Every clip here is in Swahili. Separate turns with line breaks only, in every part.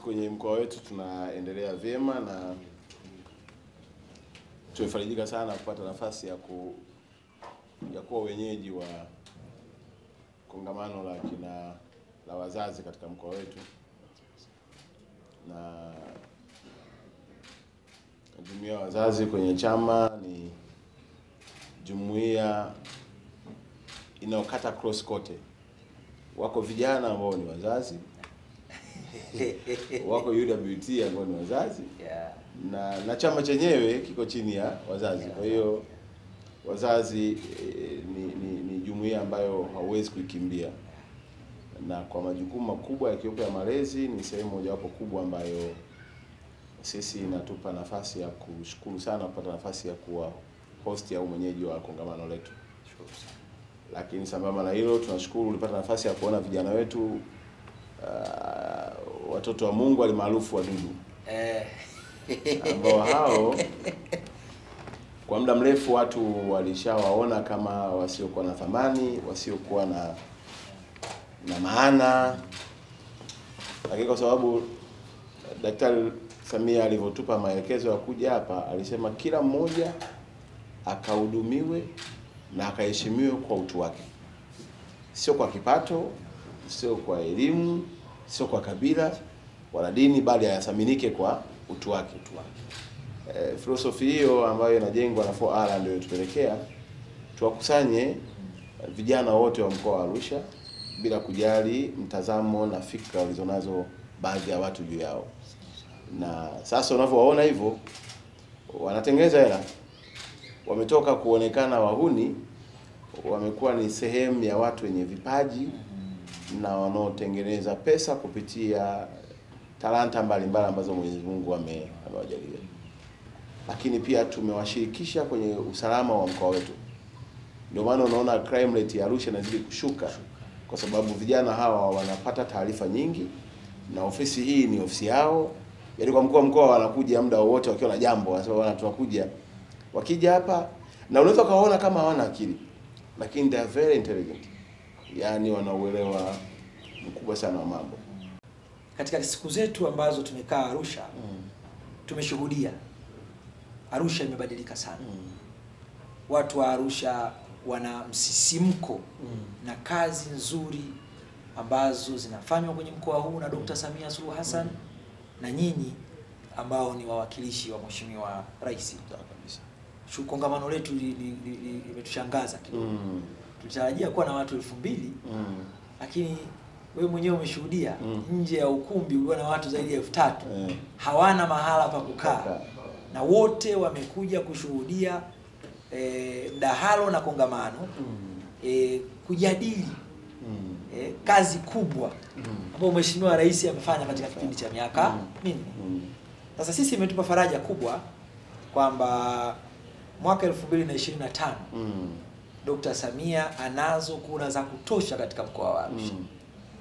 kwenye mkoa wetu tunaendelea vyema na tumefarijika sana kupata nafasi ya kuwa wenyeji wa kongamano la wazazi katika mkoa wetu, na jumuiya ya wazazi kwenye chama ni jumuiya inayokata cross kote. Wako vijana ambao ni wazazi, wako UWT ambao ni wazazi, na chama chenyewe kiko chini ya wazazi. Kwa hiyo wazazi ni jumuiya ambayo hauwezi kuikimbia, na kwa majukumu makubwa yakiwepo ya malezi ni sehemu mojawapo kubwa ambayo sisi inatupa nafasi ya kushukuru sana kupata nafasi ya kuwa host au mwenyeji wa kongamano letu. Lakini sambamba na hilo tunashukuru ulipata nafasi ya kuona vijana wetu watoto wa Mungu alimaarufu wadudu. Ambao hao kwa muda mrefu watu walishawaona kama wasiokuwa na thamani, wasiokuwa na maana. Lakini kwa sababu Daktari Samia alivyotupa maelekezo ya kuja hapa, alisema kila mmoja akahudumiwe na akaheshimiwe kwa utu wake. Sio kwa kipato, sio kwa elimu, sio kwa kabila wala dini, bali ayasaminike kwa utu wake. Filosofi hiyo ambayo inajengwa na 4R ndio tupelekea tuwakusanye vijana wote wa mkoa wa Arusha bila kujali mtazamo na fikra walizonazo baadhi ya watu juu yao. Na sasa unavyowaona hivyo, wanatengeneza hela, wametoka kuonekana wahuni, wamekuwa ni sehemu ya watu wenye vipaji na wanaotengeneza pesa kupitia talanta mbalimbali ambazo Mwenyezi Mungu amewajalia. Lakini pia tumewashirikisha kwenye usalama wa mkoa wetu. Ndio maana unaona crime rate ya Arusha inazidi kushuka, kwa sababu vijana hawa wanapata taarifa nyingi na ofisi hii ni ofisi yao. Yaani kwa mkuu wa mkoa wanakuja muda wote wakiwa na jambo, wanasema bwana tunakuja. Wakija hapa na unaweza kaona kama hawana akili, lakini they are very intelligent. Yaani wanauelewa mkubwa sana wa mambo.
Katika siku zetu ambazo tumekaa Arusha, tumeshuhudia Arusha imebadilika sana. Watu wa Arusha wana msisimko na kazi nzuri ambazo zinafanywa kwenye mkoa huu na Dr. Samia Suluhu Hassan na nyinyi ambao ni wawakilishi wa Mheshimiwa Rais. Kongamano letu limetushangaza kidogo. Tulitarajia kuwa na watu 2000, lakini wewe mwenyewe umeshuhudia nje ya ukumbi ulikuwa na watu zaidi ya 3000. Hawana mahala pa kukaa. Na wote wamekuja kushuhudia mdahalo na kongamano, kujadili kazi kubwa ambayo Mheshimiwa Rais amefanya katika kipindi cha miaka minne. Sasa sisi imetupa faraja kubwa kwamba mwaka 2025 Dr. Samia anazo kura za kutosha katika mkoa wa Arusha.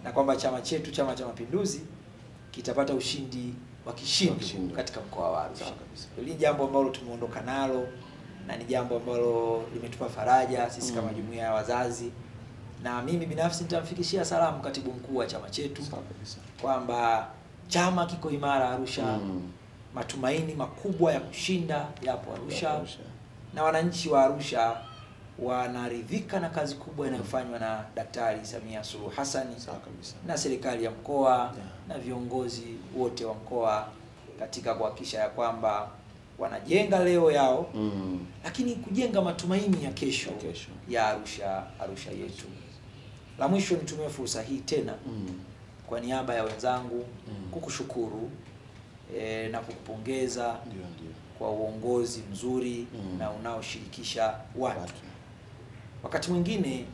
Na kwamba chama chetu, Chama cha Mapinduzi, kitapata ushindi wa kishindo katika mkoa wa Arusha. Hili jambo ambalo tumeondoka nalo na ni jambo ambalo limetupa faraja sisi kama jumuiya ya wazazi. Na mimi binafsi nitamfikishia salamu katibu mkuu wa chama chetu kwamba chama kiko imara Arusha. Matumaini makubwa ya kushinda yapo Arusha. Na wananchi wa Arusha wanaridhika na kazi kubwa inayofanywa na Daktari Samia Suluhu Hassan na serikali ya mkoa na viongozi wote wa mkoa katika kuhakikisha ya kwamba wanajenga leo yao, lakini kujenga matumaini ya kesho ya Arusha yetu. La mwisho nitumie fursa hii tena kwa niaba ya wenzangu kukushukuru na kukupongeza kwa uongozi mzuri na unaoshirikisha watu. Wakati mwingine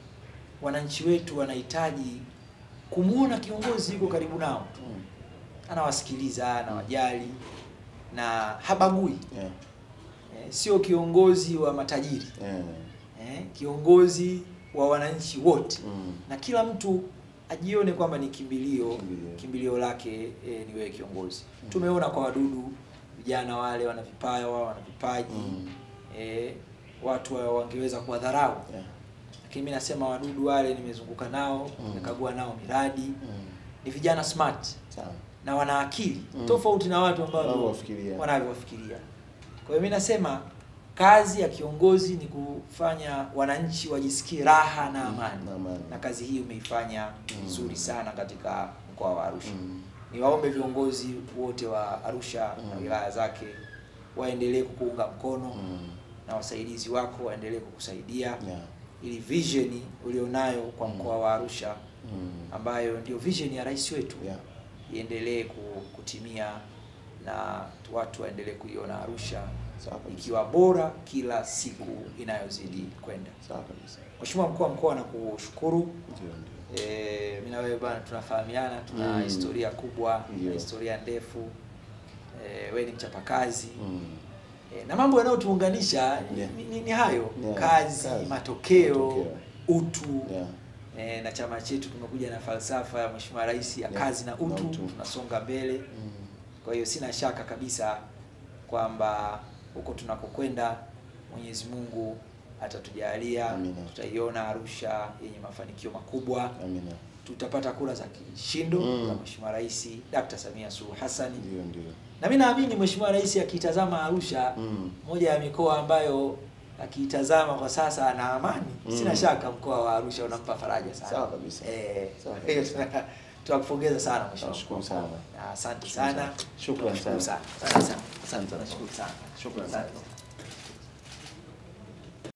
wananchi wetu wanahitaji kumuona kiongozi yuko karibu nao. Anawasikiliza, anawajali na habagui. Sio kiongozi wa matajiri. Kiongozi wa wananchi wote. Na kila mtu ajione kwamba ni kimbilio lake ni wewe kiongozi. Tumeona kwa wadudu, vijana wale wana vipaji, watu wangeweza kuwadharau. Lakini mimi nasema wadudu wale nimezunguka nao, nimekagua nao miradi, ni vijana smart. na wana akili tofauti na watu ambao wanavyofikiria. Kwa hiyo mimi nasema kazi ya kiongozi ni kufanya wananchi wajisikie raha na amani. Na kazi hii umeifanya vizuri sana katika mkoa wa Arusha. Niwaombe viongozi wote wa Arusha na wilaya zake waendelee kukuunga mkono na wasaidizi wako waendelee kukusaidia ili vision ulionayo kwa mkoa wa Arusha ambayo ndio vision ya rais wetu iendelee kutimia na watu waendelee kuiona Arusha ikiwa bora kila siku inayozidi kwenda.
Sawa kabisa.
Mheshimiwa mkuu wa mkoa, nakushukuru. Mimi na wewe bwana tunafahamiana, tuna historia kubwa, historia ndefu. Wewe ni mchapakazi. Na mambo yanayotuunganisha ni hayo, kazi, matokeo, utu. Na chama chetu tumekuja na falsafa ya Mheshimiwa Rais ya kazi na utu, tunasonga mbele. Kwa hiyo sina shaka kabisa kwamba huko tunakokwenda Mwenyezi Mungu atatujalia, tutaiona Arusha yenye mafanikio makubwa. Tutapata kura za kishindo za Mheshimiwa Rais Dr. Samia Suluhu Hassan. Na mimi naamini Mheshimiwa Rais akitazama Arusha, moja ya mikoa ambayo akitazama kwa sasa na amani, sina shaka mkoa wa Arusha unampa faraja sana.
Sawa kabisa.
Tunakupongeza sana Mheshimiwa.
Nashukuru sana.
Asante sana.
Shukrani sana.
Asante sana.
Asante sana.
Nashukuru sana.
Shukrani sana.